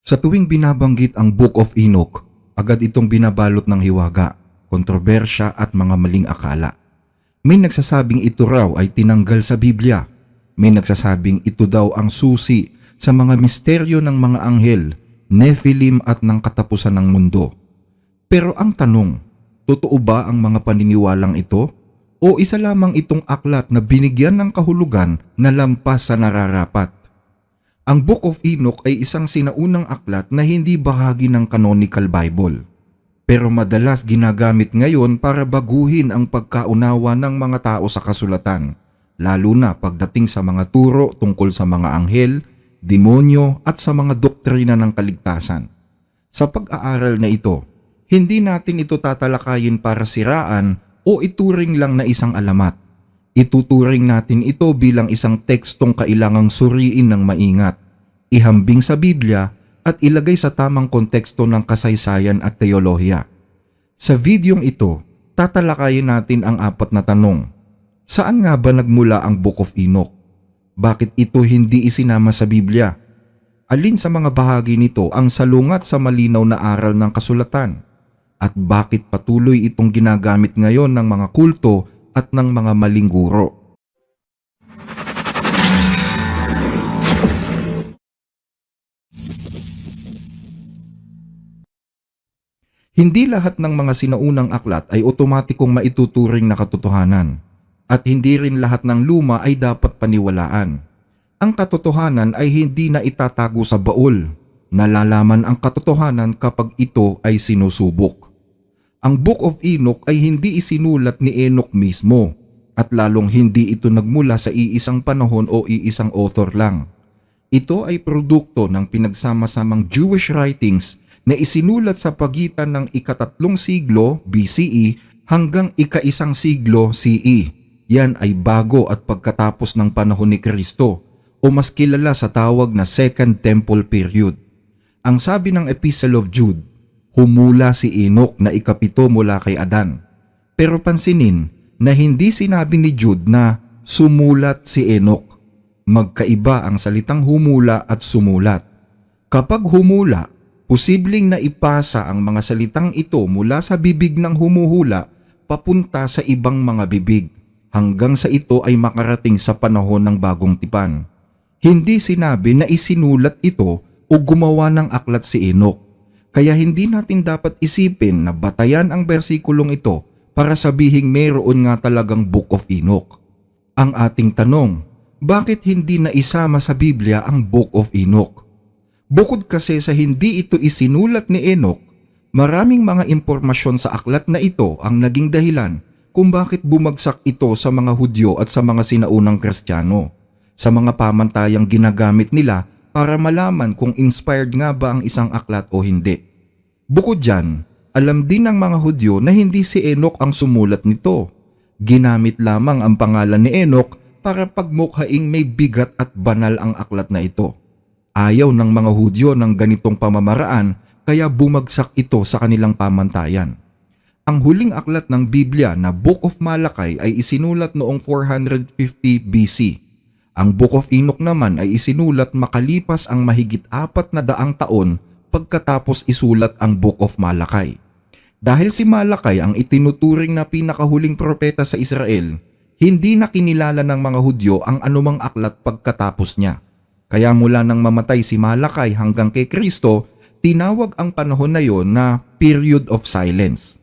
Sa tuwing binabanggit ang Book of Enoch, agad itong binabalot ng hiwaga, kontrobersya at mga maling akala. May nagsasabing ito raw ay tinanggal sa Biblia. May nagsasabing ito daw ang susi sa mga misteryo ng mga anghel, Nephilim at ng katapusan ng mundo. Pero ang tanong, totoo ba ang mga paniniwalang ito? O isa lamang itong aklat na binigyan ng kahulugan na lampas sa nararapat? Ang Book of Enoch ay isang sinaunang aklat na hindi bahagi ng canonical Bible. Pero madalas ginagamit ngayon para baguhin ang pagkaunawa ng mga tao sa kasulatan, lalo na pagdating sa mga turo tungkol sa mga anghel, demonyo at sa mga doktrina ng kaligtasan. Sa pag-aaral na ito, hindi natin ito tatalakayin para siraan o ituring lang na isang alamat. Ituturing natin ito bilang isang tekstong kailangang suriin ng maingat, ihambing sa Biblia at ilagay sa tamang konteksto ng kasaysayan at teolohiya. Sa videong ito, tatalakayin natin ang 4 na tanong. Saan nga ba nagmula ang Book of Enoch? Bakit ito hindi isinama sa Biblia? Alin sa mga bahagi nito ang salungat sa malinaw na aral ng kasulatan? At bakit patuloy itong ginagamit ngayon ng mga kulto at ng mga maling guro? Hindi lahat ng mga sinaunang aklat ay otomatikong maituturing na katotohanan, at hindi rin lahat ng luma ay dapat paniwalaan. Ang katotohanan ay hindi na itatago sa baul. Nalalaman ang katotohanan kapag ito ay sinusubok. Ang Book of Enoch ay hindi isinulat ni Enoch mismo, at lalong hindi ito nagmula sa iisang panahon o iisang author lang. Ito ay produkto ng pinagsama-samang Jewish writings na isinulat sa pagitan ng ika-3 siglo BCE hanggang ika-1 siglo CE. Yan ay bago at pagkatapos ng panahon ni Kristo o mas kilala sa tawag na Second Temple Period. Ang sabi ng Epistle of Jude, humula si Enoch na ika-7 mula kay Adan. Pero pansinin na hindi sinabi ni Jude na sumulat si Enoch. Magkaiba ang salitang humula at sumulat. Kapag humula, posibleng na ipasa ang mga salitang ito mula sa bibig ng humuhula papunta sa ibang mga bibig hanggang sa ito ay makarating sa panahon ng bagong tipan. Hindi sinabi na isinulat ito o gumawa ng aklat si Enoch. Kaya hindi natin dapat isipin na batayan ang bersikulong ito para sabihing mayroon nga talagang Book of Enoch. Ang ating tanong, bakit hindi na isama sa Biblia ang Book of Enoch? Bukod kasi sa hindi ito isinulat ni Enoch, maraming mga impormasyon sa aklat na ito ang naging dahilan kung bakit bumagsak ito sa mga Hudyo at sa mga sinaunang Kristiyano, sa mga pamantayang ginagamit nila para malaman kung inspired nga ba ang isang aklat o hindi. Bukod dyan, alam din ng mga Hudyo na hindi si Enoch ang sumulat nito. Ginamit lamang ang pangalan ni Enoch para pagmukhaing may bigat at banal ang aklat na ito. Ayaw ng mga Hudyo ng ganitong pamamaraan kaya bumagsak ito sa kanilang pamantayan. Ang huling aklat ng Biblia na Book of Malachi ay isinulat noong 450 BC. Ang Book of Enoch naman ay isinulat makalipas ang mahigit 400 taon pagkatapos isulat ang Book of Malachi. Dahil si Malachi ang itinuturing na pinakahuling propeta sa Israel, hindi na kinilala ng mga Hudyo ang anumang aklat pagkatapos niya. Kaya mula nang mamatay si Malachi hanggang kay Kristo, tinawag ang panahon na yon na period of silence.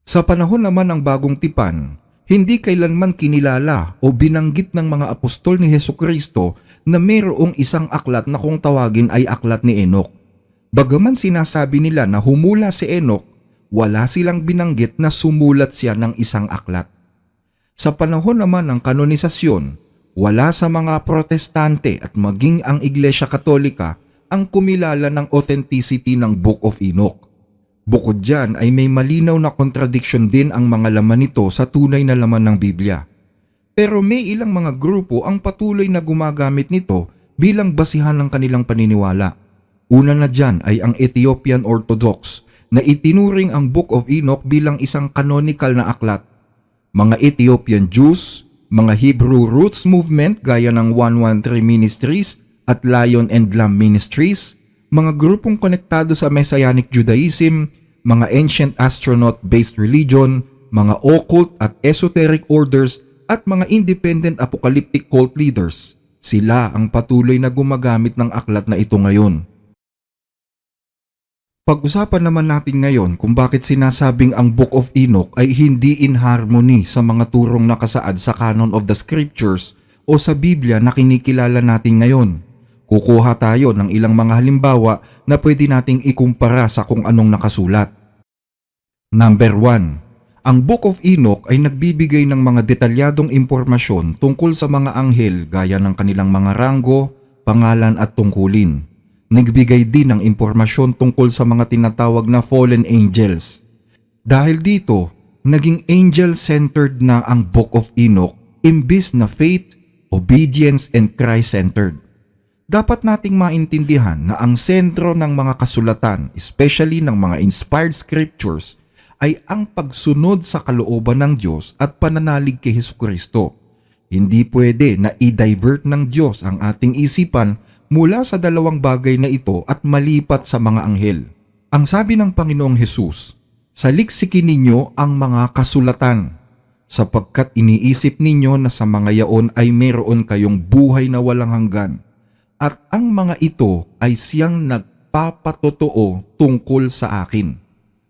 Sa panahon naman ng bagong tipan, hindi kailanman kinilala o binanggit ng mga apostol ni Hesukristo na mayroong isang aklat na kung tawagin ay aklat ni Enoch. Bagaman sinasabi nila na humula si Enoch, wala silang binanggit na sumulat siya ng isang aklat. Sa panahon naman ng kanonisasyon, wala sa mga Protestante at maging ang Iglesia Katolika ang kumilala ng authenticity ng Book of Enoch. Bukod dyan ay may malinaw na contradiction din ang mga laman nito sa tunay na laman ng Biblia. Pero may ilang mga grupo ang patuloy na gumagamit nito bilang basihan ng kanilang paniniwala. Una na dyan ay ang Ethiopian Orthodox na itinuring ang Book of Enoch bilang isang canonical na aklat. Mga Ethiopian Jews, mga Hebrew Roots Movement gaya ng 113 Ministries at Lion and Lamb Ministries, mga grupong konektado sa Messianic Judaism, mga ancient astronaut-based religion, mga occult at esoteric orders at mga independent apocalyptic cult leaders. Sila ang patuloy na gumagamit ng aklat na ito ngayon. Pag-usapan naman natin ngayon kung bakit sinasabing ang Book of Enoch ay hindi in harmony sa mga turong nakasaad sa Canon of the Scriptures o sa Biblia na kinikilala natin ngayon. Kukuha tayo ng ilang mga halimbawa na pwede nating ikumpara sa kung anong nakasulat. Number 1. Ang Book of Enoch ay nagbibigay ng mga detalyadong impormasyon tungkol sa mga anghel gaya ng kanilang mga ranggo, pangalan at tungkulin. Nagbigay din ng impormasyon tungkol sa mga tinatawag na fallen angels. Dahil dito, naging angel-centered na ang Book of Enoch imbis na faith, obedience, and Christ-centered. Dapat nating maintindihan na ang sentro ng mga kasulatan, especially ng mga inspired scriptures, ay ang pagsunod sa kalooban ng Diyos at pananalig kay Hesukristo. Hindi pwede na i-divert ng Diyos ang ating isipan mula sa dalawang bagay na ito at malipat sa mga anghel. Ang sabi ng Panginoong Hesus, "Saliksikin ninyo ang mga kasulatan, sapagkat iniisip ninyo na sa mga yaon ay meron kayong buhay na walang hanggan, at ang mga ito ay siyang nagpapatotoo tungkol sa akin."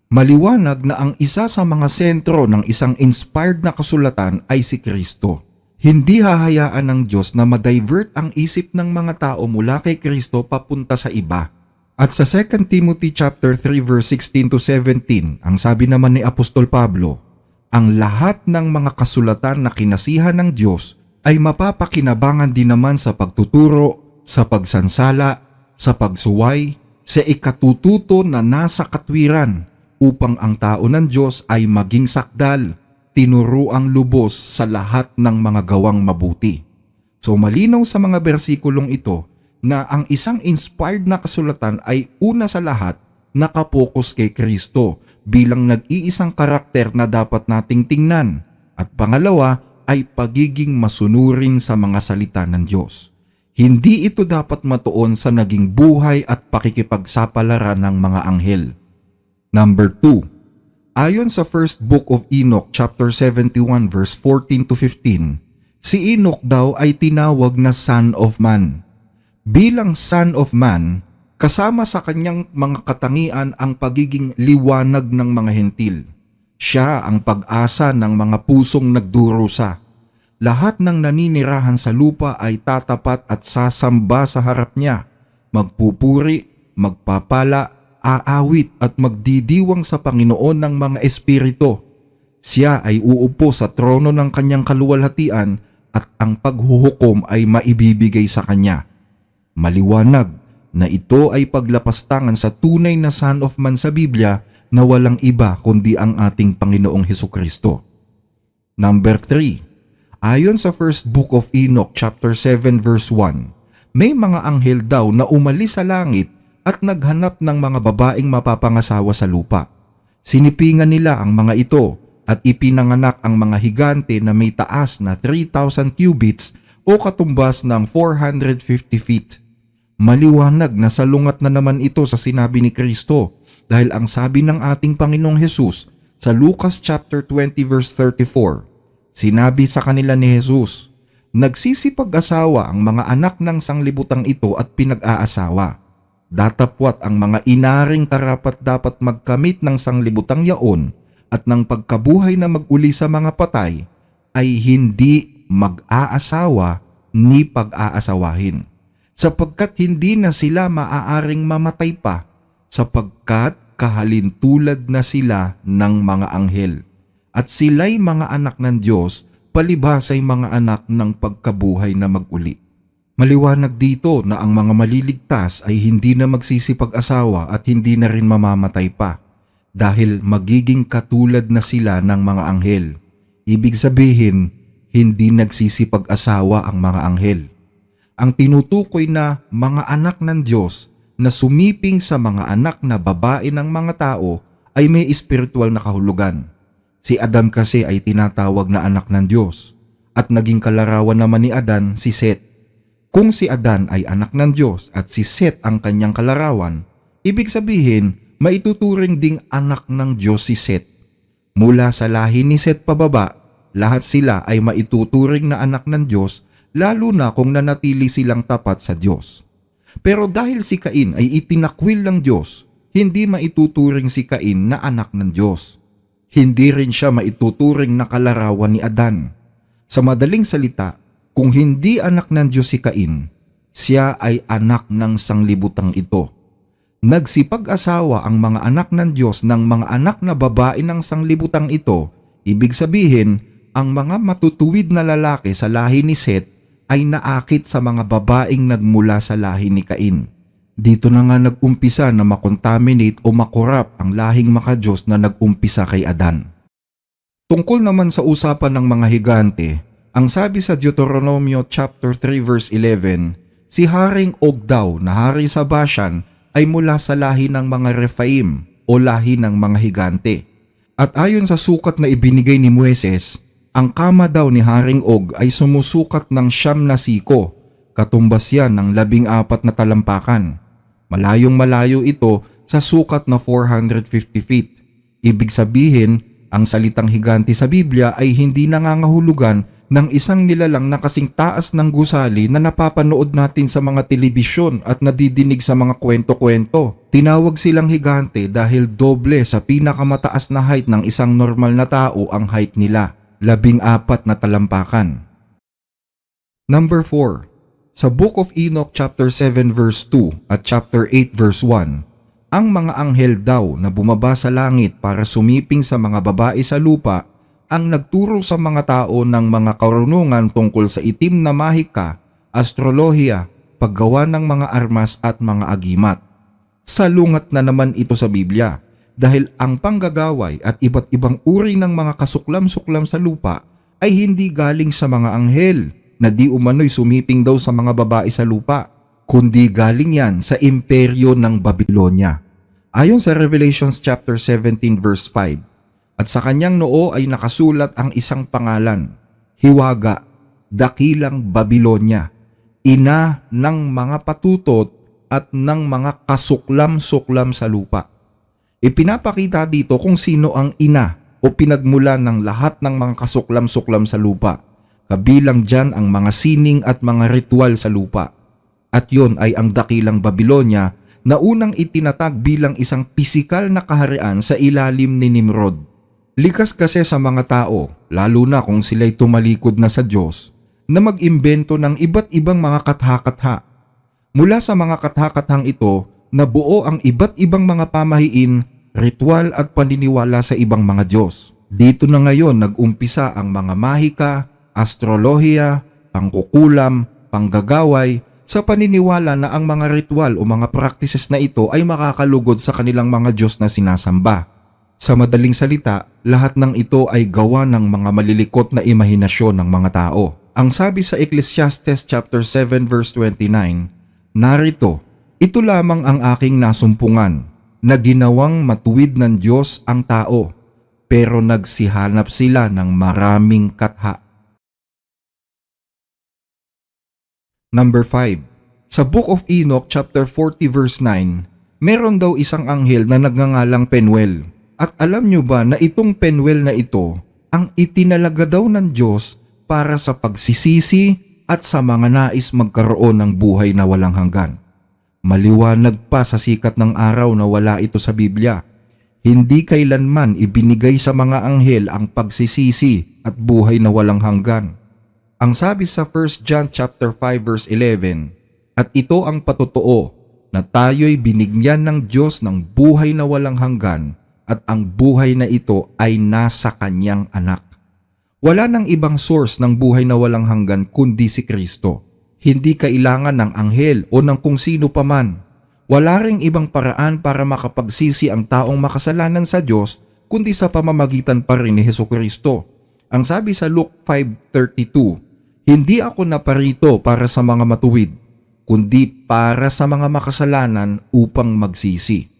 Maliwanag na ang isa sa mga sentro ng isang inspired na kasulatan ay si Kristo. Hindi hahayaan ng Diyos na ma-divert ang isip ng mga tao mula kay Kristo papunta sa iba. At sa 2 Timothy chapter 3 verse 16 to 17, ang sabi naman ni Apostol Pablo, "Ang lahat ng mga kasulatan na kinasihan ng Diyos ay mapapakinabangan din naman sa pagtuturo, sa pagsansala, sa pagsuway, sa ikatututo na nasa katwiran, upang ang tao ng Diyos ay maging sakdal, tinuruang lubos sa lahat ng mga gawang mabuti." So malinaw sa mga bersikulong ito na ang isang inspired na kasulatan ay una sa lahat nakapokus kay Kristo bilang nag-iisang karakter na dapat nating tingnan, at pangalawa ay pagiging masunurin sa mga salita ng Diyos. Hindi ito dapat matuon sa naging buhay at pakikipagsapalaran ng mga anghel. Number 2. Ayon sa First Book of Enoch chapter 71 verse 14 to 15, si Enoch daw ay tinawag na Son of Man. Bilang Son of Man, kasama sa kanyang mga katangian ang pagiging liwanag ng mga hentil. Siya ang pag-asa ng mga pusong nagdurusa. Lahat ng naninirahan sa lupa ay tatapat at sasamba sa harap niya, magpupuri, magpapala, aawit at magdidiwang sa Panginoon ng mga espiritu. Siya ay uupo sa trono ng kanyang kaluwalhatian at ang paghuhukom ay maibibigay sa kanya. Maliwanag na ito ay paglapastangan sa tunay na Son of Man sa Biblia na walang iba kundi ang ating Panginoong Hesukristo. Number 3. Ayon sa First Book of Enoch chapter 7 verse 1, may mga anghel daw na umalis sa langit at naghanap ng mga babaeng mapapangasawa sa lupa. Sinipingan nila ang mga ito at ipinanganak ang mga higante na may taas na 3,000 cubits o katumbas ng 450 feet. Maliwanag na salungat na naman ito sa sinabi ni Kristo dahil ang sabi ng ating Panginoong Hesus sa Lucas chapter 20 verse 34, sinabi sa kanila ni Jesus, "Nagsisipag-asawa ang mga anak ng sanglibutang ito at pinag-aasawa. Datapwat ang mga inaring karapat-dapat magkamit ng sanglibutang yaon at ng pagkabuhay na mag-uli sa mga patay ay hindi mag-aasawa ni pag-aasawahin, sapagkat hindi na sila maaaring mamatay pa, sapagkat kahalintulad na sila ng mga anghel, at sila'y mga anak ng Diyos, palibhasa'y mga anak ng pagkabuhay na mag-uli." Maliwanag dito na ang mga maliligtas ay hindi na magsisipag-asawa at hindi na rin mamamatay pa dahil magiging katulad na sila ng mga anghel. Ibig sabihin, hindi nagsisipag-asawa ang mga anghel. Ang tinutukoy na mga anak ng Diyos na sumiping sa mga anak na babae ng mga tao ay may espiritual na kahulugan. Si Adam kasi ay tinatawag na anak ng Diyos at naging kalarawan naman ni Adan si Seth. Kung si Adan ay anak ng Diyos at si Seth ang kanyang kalarawan, ibig sabihin maituturing ding anak ng Diyos si Seth. Mula sa lahi ni Seth pababa, lahat sila ay maituturing na anak ng Diyos, lalo na kung nanatili silang tapat sa Diyos. Pero dahil si Cain ay itinakwil ng Diyos, hindi maituturing si Cain na anak ng Diyos. Hindi rin siya maituturing na kalarawan ni Adan. Sa madaling salita, kung hindi anak ng Diyos si Cain, siya ay anak ng sanglibutang ito. Nagsipag-asawa ang mga anak ng Diyos ng mga anak na babae ng sanglibutang ito, ibig sabihin, ang mga matutuwid na lalaki sa lahi ni Seth ay naakit sa mga babaeng nagmula sa lahi ni Cain. Dito na nga nag-umpisa na makontaminate o makorap ang lahing makadiyos na nag-umpisa kay Adan. Tungkol naman sa usapan ng mga higante, ang sabi sa Deuteronomio chapter 3 verse 11, si Haring Og daw na hari sa Bashan ay mula sa lahi ng mga Rephaim o lahi ng mga higante. At ayon sa sukat na ibinigay ni Moises, ang kama daw ni Haring Og ay sumusukat ng 9 na siko, katumbas yan ng 14 na talampakan. Malayong malayo ito sa sukat na 450 feet. Ibig sabihin, ang salitang higante sa Biblia ay hindi nangangahulugan ng isang nilalang na kasing taas ng gusali na napapanood natin sa mga telebisyon at nadidinig sa mga kwento-kwento. Tinawag silang higante dahil doble sa pinakamataas na height ng isang normal na tao ang height nila, 14 na talampakan. Number 4. Sa Book of Enoch chapter 7 verse 2 at chapter 8 verse 1, ang mga anghel daw na bumaba sa langit para sumiping sa mga babae sa lupa ang nagturo sa mga tao ng mga karunungan tungkol sa itim na mahika, astrolohiya, paggawa ng mga armas at mga agimat. Salungat na naman ito sa Biblia dahil ang panggagaway at iba't ibang uri ng mga kasuklam-suklam sa lupa ay hindi galing sa mga anghel na di umano'y sumiping daw sa mga babae sa lupa, kundi galing yan sa imperyo ng Babylonia. Ayon sa Revelations chapter 17 verse 5, at sa kanyang noo ay nakasulat ang isang pangalan, Hiwaga, Dakilang Babylonia, ina ng mga patutot at ng mga kasuklam-suklam sa lupa. Ipinapakita dito kung sino ang ina o pinagmula ng lahat ng mga kasuklam-suklam sa lupa. Kabilang dyan ang mga sining at mga ritual sa lupa. At yon ay ang Dakilang Babylonia na unang itinatag bilang isang pisikal na kaharian sa ilalim ni Nimrod. Likas kasi sa mga tao, lalo na kung sila'y tumalikod na sa Diyos, na mag-imbento ng iba't ibang mga katha-katha. Mula sa mga katha-kathang ito, nabuo ang iba't ibang mga pamahiin, ritual at paniniwala sa ibang mga Diyos. Dito na ngayon nag-umpisa ang mga mahika, astrolohiya, pangkukulam, panggagaway, sa paniniwala na ang mga ritual o mga practices na ito ay makakalugod sa kanilang mga Diyos na sinasamba. Sa madaling salita, lahat ng ito ay gawa ng mga malilikot na imahinasyon ng mga tao. Ang sabi sa Ecclesiastes chapter 7 verse 29, narito, ito lamang ang aking nasumpungan, na ginawang matuwid ng Diyos ang tao, pero nagsihanap sila ng maraming katha. Number 5. Sa Book of Enoch chapter 40 verse 9, meron daw isang anghel na nagngangalang Penuel. At alam nyo ba na itong Penuel na ito ang itinalaga daw ng Diyos para sa pagsisisi at sa mga nais magkaroon ng buhay na walang hanggan? Maliwanag pa sa sikat ng araw na wala ito sa Biblia. Hindi kailanman ibinigay sa mga anghel ang pagsisisi at buhay na walang hanggan. Ang sabi sa 1 John chapter 5 verse 11, at ito ang patotoo na tayo'y binigyan ng Diyos ng buhay na walang hanggan, at ang buhay na ito ay nasa kanyang anak. Wala nang ibang source ng buhay na walang hanggan kundi si Kristo. Hindi kailangan ng anghel o ng kung sino paman. Wala ring ibang paraan para makapagsisi ang taong makasalanan sa Diyos kundi sa pamamagitan pa rin ni Hesukristo. Ang sabi sa Luke 5:32, hindi ako naparito para sa mga matuwid, kundi para sa mga makasalanan upang magsisi.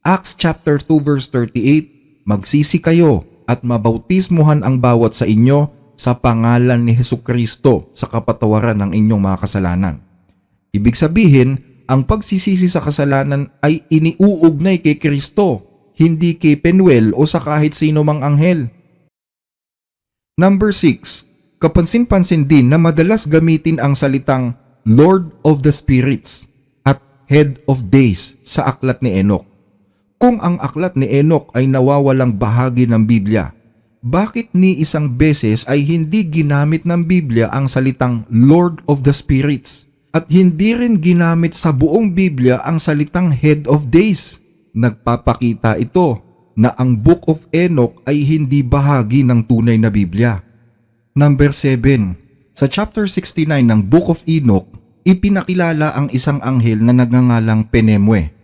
Acts chapter 2 verse 38, magsisi kayo at mabautismuhan ang bawat sa inyo sa pangalan ni Hesukristo sa kapatawaran ng inyong mga kasalanan. Ibig sabihin, ang pagsisisi sa kasalanan ay iniuugnay kay Kristo, hindi kay Penuel o sa kahit sino mang anghel. Number 6. Kapansin-pansin din na madalas gamitin ang salitang Lord of the Spirits at Head of Days sa aklat ni Enoch. Kung ang aklat ni Enoch ay nawawalang bahagi ng Biblia, bakit ni isang beses ay hindi ginamit ng Biblia ang salitang Lord of the Spirits at hindi rin ginamit sa buong Biblia ang salitang Head of Days? Nagpapakita ito na ang Book of Enoch ay hindi bahagi ng tunay na Biblia. Number 7. Sa chapter 69 ng Book of Enoch, ipinakilala ang isang anghel na nagngangalang Penemwe.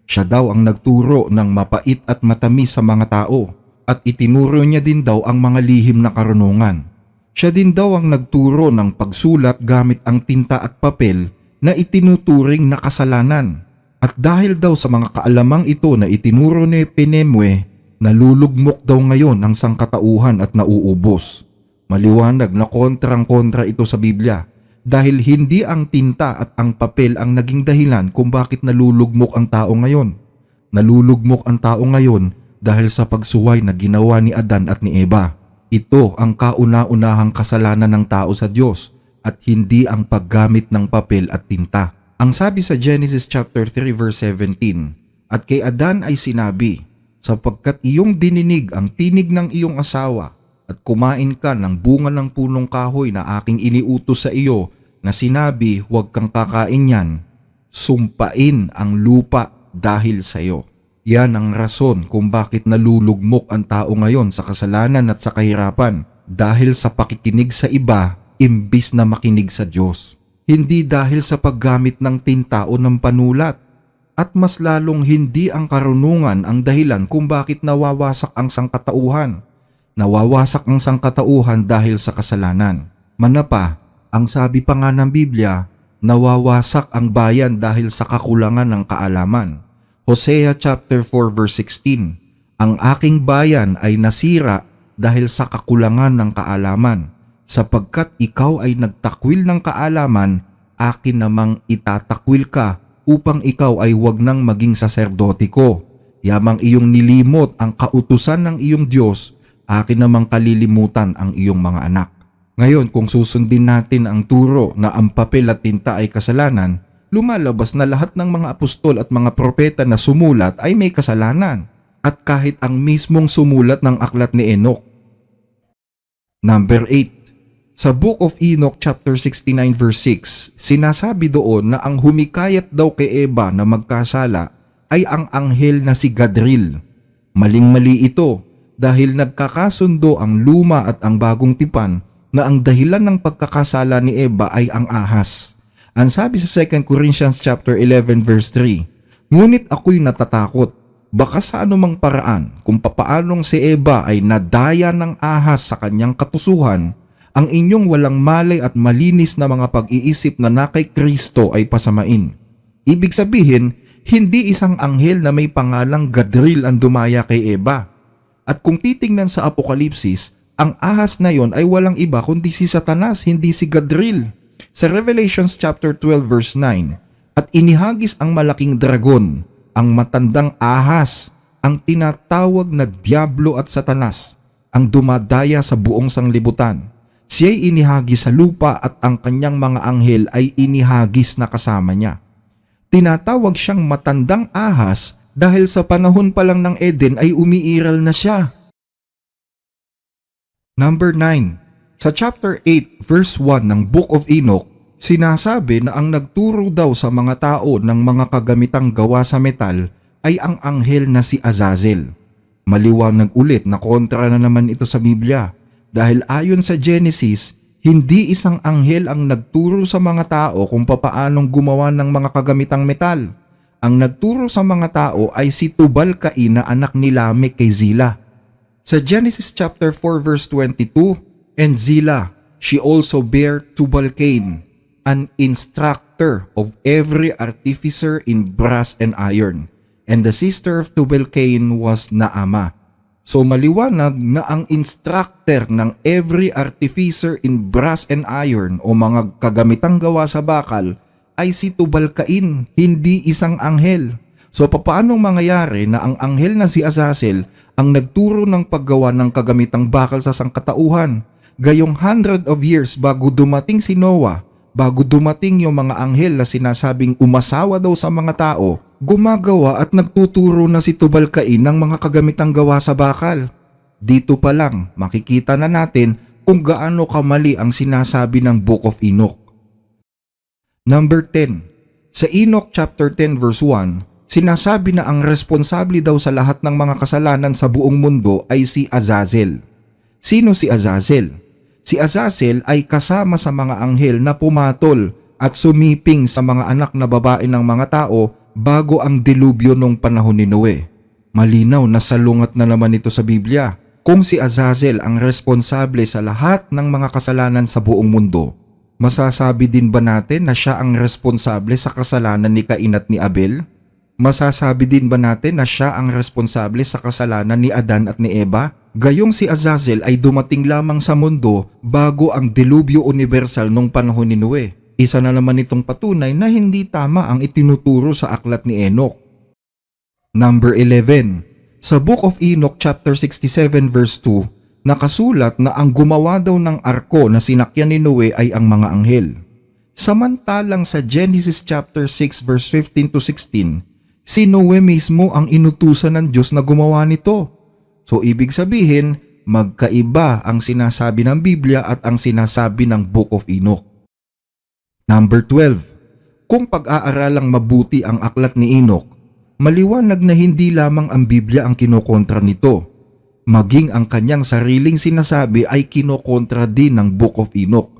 Siya daw ang nagturo ng mapait at matamis sa mga tao at itinuro niya din daw ang mga lihim na karunungan. Siya din daw ang nagturo ng pagsulat gamit ang tinta at papel na itinuturing na kasalanan. At dahil daw sa mga kaalamang ito na itinuro ni Penemwe, nalulugmok daw ngayon ang sangkatauhan at nauubos. Maliwanag na kontrang-kontra ito sa Biblia dahil hindi ang tinta at ang papel ang naging dahilan kung bakit nalulugmok ang tao ngayon. Nalulugmok ang tao ngayon dahil sa pagsuway na ginawa ni Adan at ni Eva. Ito ang kauna-unahang kasalanan ng tao sa Diyos at hindi ang paggamit ng papel at tinta. Ang sabi sa Genesis chapter 3 verse 17, at kay Adan ay sinabi, sapagkat iyong dininig ang tinig ng iyong asawa at kumain ka ng bunga ng punong kahoy na aking iniutos sa iyo na sinabi huwag kang kakain yan, sumpain ang lupa dahil sa iyo. Yan ang rason kung bakit nalulugmok ang tao ngayon sa kasalanan at sa kahirapan dahil sa pakikinig sa iba imbis na makinig sa Diyos. Hindi dahil sa paggamit ng tinta o ng panulat. At mas lalong hindi ang karunungan ang dahilan kung bakit nawawasak ang sangkatauhan. Nawawasak ang sangkatauhan dahil sa kasalanan. Manapa, ang sabi pa nga ng Biblia, nawawasak ang bayan dahil sa kakulangan ng kaalaman. Hosea chapter 4 verse 16, ang aking bayan ay nasira dahil sa kakulangan ng kaalaman. Sapagkat ikaw ay nagtakwil ng kaalaman, akin namang itatakwil ka upang ikaw ay huwag nang maging saserdote ko. Yamang iyong nilimot ang kautusan ng iyong Diyos, akin namang kalilimutan ang iyong mga anak. Ngayon kung susundin natin ang turo na ang papel at tinta ay kasalanan, lumalabas na lahat ng mga apostol at mga propeta na sumulat ay may kasalanan. At kahit ang mismong sumulat ng aklat ni Enoch. Number 8. Sa Book of Enoch chapter 69 verse 6, sinasabi doon na ang humikayat daw kay Eva na magkasala ay ang anghel na si Gadriel. Maling-mali ito dahil nagkakasundo ang luma at ang bagong tipan na ang dahilan ng pagkakasala ni Eva ay ang ahas. Ang sabi sa 2 Corinthians chapter 11 verse 3, ngunit ako'y natatakot, baka sa anumang paraan kung papaanong si Eva ay nadaya ng ahas sa kanyang katusuhan, ang inyong walang malay at malinis na mga pag-iisip na kay Kristo ay pasamain. Ibig sabihin, hindi isang anghel na may pangalang Gadriel ang dumaya kay Eva. At kung titingnan sa Apokalipsis, ang ahas na yon ay walang iba kundi si Satanas, hindi si Gadriel. Sa Revelations chapter 12 verse 9, at inihagis ang malaking dragon, ang matandang ahas, ang tinatawag na Diablo at Satanas, ang dumadaya sa buong sanglibutan. Siya'y inihagis sa lupa at ang kanyang mga anghel ay inihagis na kasama niya. Tinatawag siyang matandang ahas dahil sa panahon pa lang ng Eden ay umiiral na siya. Number 9. Sa chapter 8 verse 1 ng Book of Enoch, sinasabi na ang nagturo daw sa mga tao ng mga kagamitang gawa sa metal ay ang anghel na si Azazel. Maliwanag ulit na kontra na naman ito sa Biblia. Dahil ayon sa Genesis, hindi isang anghel ang nagturo sa mga tao kung papaanong gumawa ng mga kagamitang metal. Ang nagturo sa mga tao ay si Tubal-Cain na anak ni Lamech kay Zillah. Sa Genesis chapter 4 verse 22, and Zillah, she also bare Tubal-Cain, an instructor of every artificer in brass and iron, and the sister of Tubal-Cain was Naamah. So maliwanag na ang instructor ng every artificer in brass and iron o mga kagamitang gawa sa bakal ay si Tubal-Cain, hindi isang anghel. So papaanong mangyayari na ang anghel na si Azazel ang nagturo ng paggawa ng kagamitang bakal sa sangkatauhan? Gayong 100 of years bago dumating si Noah, bago dumating yung mga anghel na sinasabing umasawa daw sa mga tao, gumagawa at nagtuturo na si Tubal-Cain ng mga kagamitang gawa sa bakal. Dito pa lang makikita na natin kung gaano kamali ang sinasabi ng Book of Enoch. Number 10. Sa Enoch chapter 10 verse 1, sinasabi na ang responsable daw sa lahat ng mga kasalanan sa buong mundo ay si Azazel. Sino si Azazel? Si Azazel ay kasama sa mga anghel na pumatol at sumiping sa mga anak na babae ng mga tao bago ang delubyo nung panahon ni Noe. Malinaw na salungat na naman ito sa Biblia. Kung si Azazel ang responsable sa lahat ng mga kasalanan sa buong mundo, masasabi din ba natin na siya ang responsable sa kasalanan ni Cain at ni Abel? Masasabi din ba natin na siya ang responsable sa kasalanan ni Adan at ni Eva? Gayong si Azazel ay dumating lamang sa mundo bago ang delubyo universal nung panahon ni Noe. Isa na naman itong patunay na hindi tama ang itinuturo sa aklat ni Enoch. Number 11. Sa Book of Enoch chapter 67 verse 2, nakasulat na ang gumawa daw ng arko na sinakyan ni Noe ay ang mga anghel. Samantalang sa Genesis chapter 6 verse 15 to 16, si Noe mismo ang inutusan ng Diyos na gumawa nito. So ibig sabihin, magkaiba ang sinasabi ng Biblia at ang sinasabi ng Book of Enoch. Number 12. Kung pag-aaralang mabuti ang aklat ni Enoch, maliwanag na hindi lamang ang Biblia ang kinokontra nito. Maging ang kanyang sariling sinasabi ay kinokontra din ng Book of Enoch.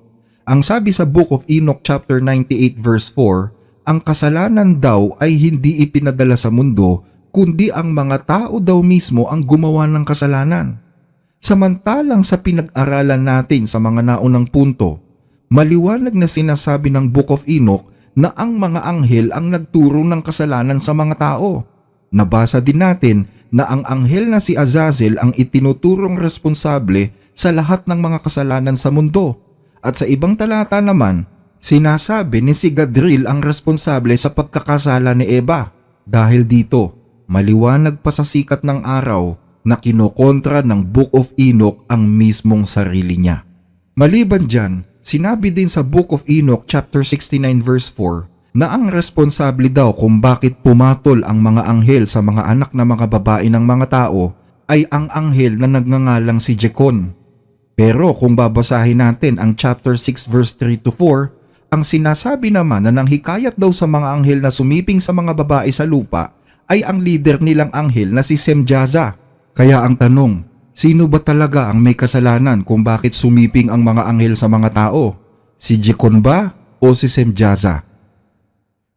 Ang sabi sa Book of Enoch chapter 98 verse 4, ang kasalanan daw ay hindi ipinadala sa mundo, kundi ang mga tao daw mismo ang gumawa ng kasalanan. Samantalang sa pinag-aralan natin sa mga naunang punto, maliwanag na sinasabi ng Book of Enoch na ang mga anghel ang nagturo ng kasalanan sa mga tao. Nabasa din natin na ang anghel na si Azazel ang itinuturong responsable sa lahat ng mga kasalanan sa mundo. At sa ibang talata naman, sinasabi ni si Gadriel ang responsable sa pagkakasala ni Eva. Dahil dito, maliwanag pa sa sikat ng araw na kinokontra ng Book of Enoch ang mismong sarili niya. Maliban dyan, sinabi din sa Book of Enoch chapter 69 verse 4 na ang responsable daw kung bakit pumatol ang mga anghel sa mga anak na mga babae ng mga tao ay ang anghel na nagngangalang si Jekon. Pero kung babasahin natin ang chapter 6 verse 3 to 4, ang sinasabi naman na nanghikayat daw sa mga anghel na sumiping sa mga babae sa lupa ay ang leader nilang anghel na si Semjaza. Kaya ang tanong, sino ba talaga ang may kasalanan kung bakit sumiping ang mga anghel sa mga tao? Si Jekon ba o si Semjaza?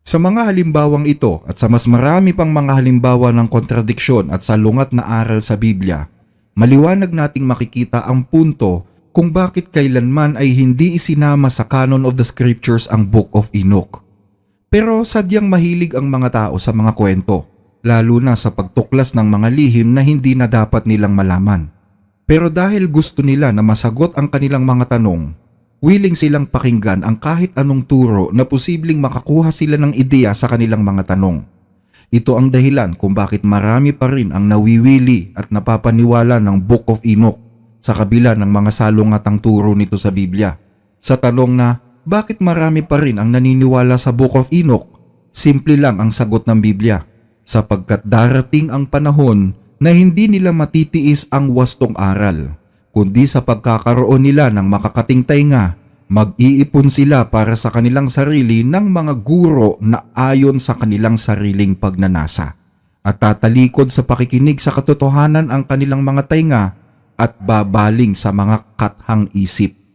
Sa mga halimbawang ito at sa mas marami pang mga halimbawa ng kontradiksyon at salungat na aral sa Biblia, maliwanag nating makikita ang punto kung bakit kailanman ay hindi isinama sa canon of the scriptures ang Book of Enoch. Pero sadyang mahilig ang mga tao sa mga kwento, lalo na sa pagtuklas ng mga lihim na hindi na dapat nilang malaman. Pero dahil gusto nila na masagot ang kanilang mga tanong, willing silang pakinggan ang kahit anong turo na posibleng makakuha sila ng ideya sa kanilang mga tanong. Ito ang dahilan kung bakit marami pa rin ang nawiwili at napapaniwala ng Book of Enoch sa kabila ng mga salungatang turo nito sa Biblia. Sa tanong na, bakit marami pa rin ang naniniwala sa Book of Enoch? Simple lang ang sagot ng Biblia. Sapagkat darating ang panahon na hindi nila matitiis ang wastong aral, kundi sa pagkakaroon nila ng makakating tainga, mag-iipon sila para sa kanilang sarili ng mga guro na ayon sa kanilang sariling pagnanasa, at tatalikod sa pakikinig sa katotohanan ang kanilang mga tainga at babaling sa mga kathang isip.